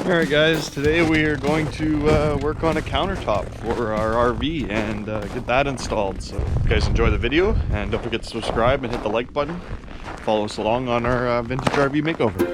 Alright guys, today we are going to work on a countertop for our RV and get that installed. So if you guys enjoy the video, and don't forget to subscribe and hit the like button. Follow us along on our vintage RV makeover.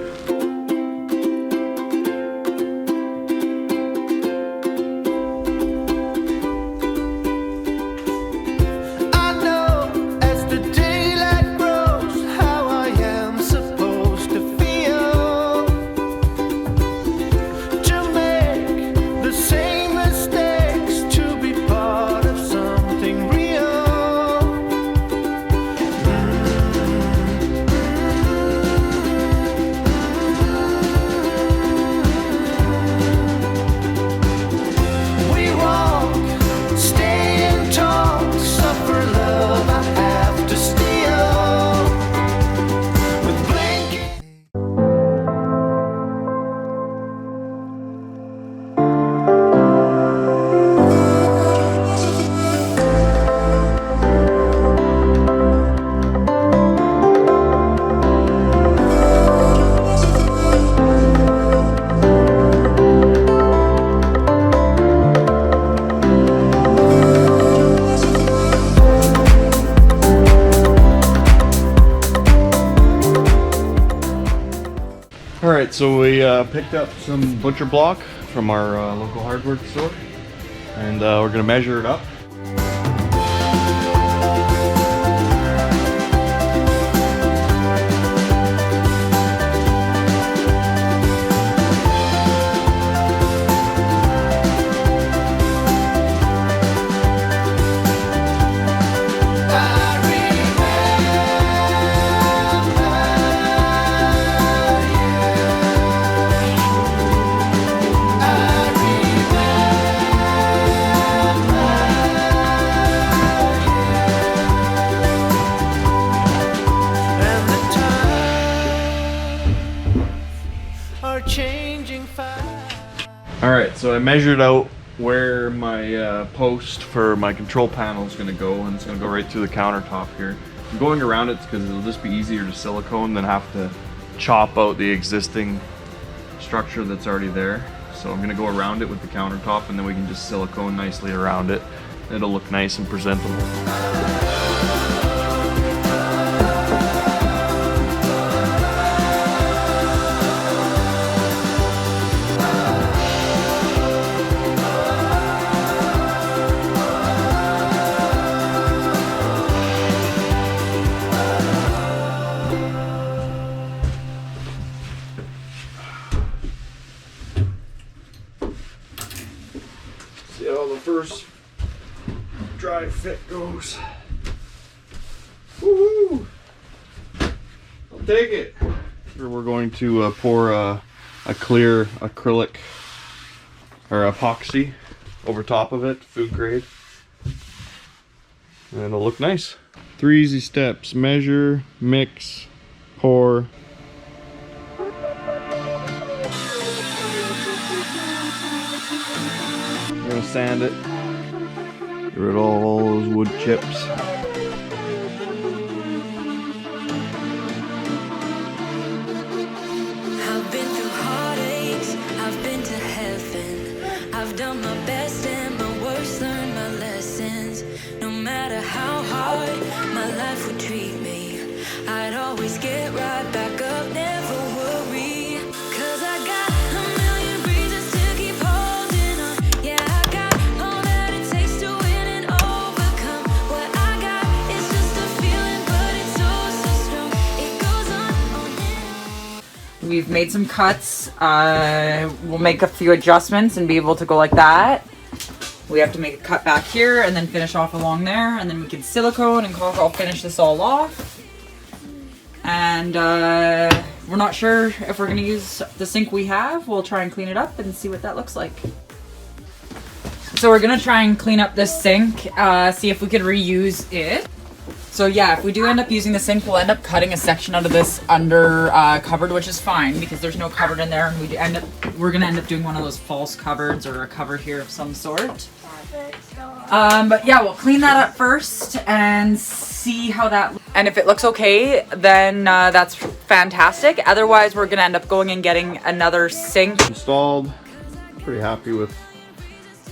Alright, so we picked up some Butcher Block from our local hardware store, and we're going to measure it up. Alright, so I measured out where my post for my control panel is going to go, and it's going to go right through the countertop here. I'm going around it because it'll just be easier to silicone than have to chop out the existing structure that's already there. So I'm going to go around it with the countertop, and then we can just silicone nicely around it. It'll look nice and presentable. See how the first dry fit goes. Woohoo! I'll take it. Here we're going to pour a clear acrylic or epoxy over top of it, food grade, and it'll look nice. 3 easy steps: measure, mix, pour. We're gonna sand it, get rid of all those wood chips. I've been through heartaches, I've been to heaven. I've done my best and my worst, learned my lessons. No matter how hard my life would treat me, I'd always get right back up, never worry. 'Cause I got a million reasons to keep holding on. Yeah, I got all that it takes to win and overcome. What I got is just a feeling, but it's so strong. It goes on and on. We've made some cuts. We'll make a few adjustments and be able to go like that. We have to make a cut back here and then finish off along there, and then we can silicone and caulk. I'll finish this all off. And we're not sure if we're gonna use the sink we have. We'll try and clean it up and see what that looks like. So we're gonna try and clean up this sink, see if we could reuse it. So yeah, if we do end up using the sink, we'll end up cutting a section out of this under cupboard, which is fine because there's no cupboard in there, and we're gonna end up doing one of those false cupboards or a cover here of some sort. But yeah, we'll clean that up first and see how that. And if it looks okay, then that's fantastic. Otherwise, we're gonna end up going and getting another sink installed. Pretty happy with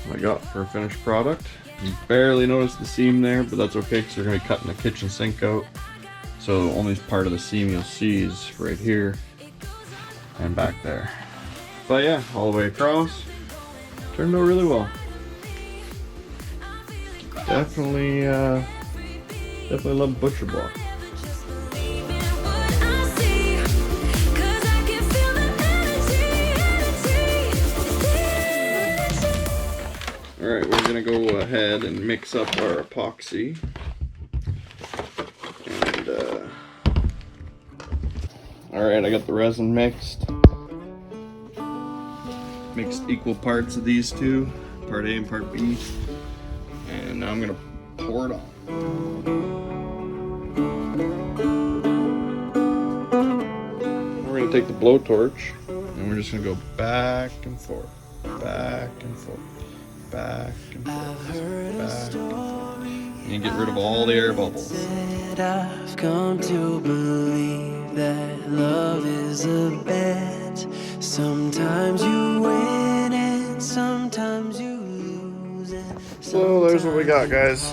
what I got for a finished product. You barely noticed the seam there, but that's okay because we're gonna be cutting the kitchen sink out. So only part of the seam you'll see is right here and back there. But yeah, all the way across. Turned out really well. Definitely love Butcher Block. Alright, we're gonna go ahead and mix up our epoxy. And alright, I got the resin mixed. Mixed equal parts of these two, part A and part B. And now I'm gonna pour it on. We're gonna take the blowtorch and we're just gonna go back and forth, back and forth, back and forth, back and forth. And get rid of all the air bubbles. I've come to believe that love is a bet. Sometimes you win and sometimes you lose it. So there's what we got, guys.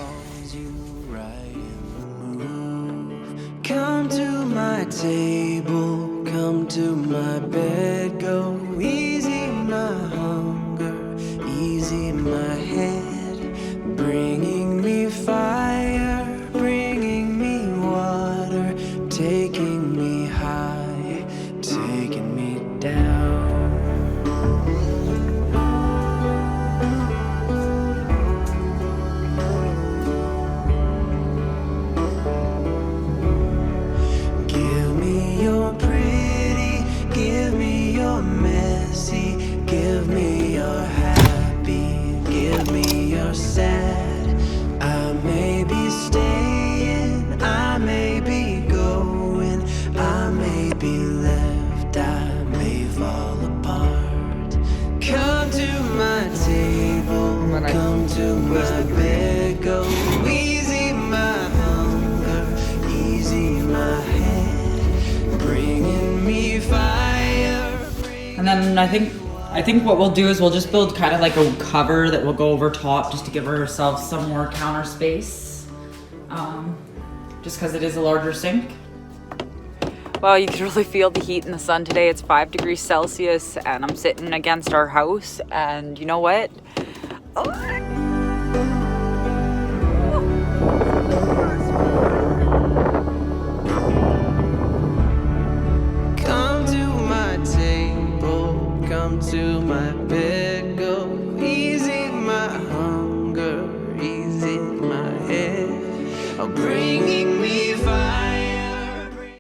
Come to my table, come to my bed, go easy my hunger, easy my head, bringing me fire, bringing me water, taking me high, taking me down. Give me your happy, give me your sad. I may be staying, I may be going, I may be left, I may fall apart. Come to my table, come to my bed, go easy my hunger, easy my head, bringing me fire. And then I think what we'll do is we'll just build kind of like a cover that will go over top just to give ourselves some more counter space. Just because it is a larger sink. Well, you can really feel the heat in the sun today. It's 5 degrees Celsius and I'm sitting against our house and you know what? To my bed, go easy my hunger, easy my head, bringing me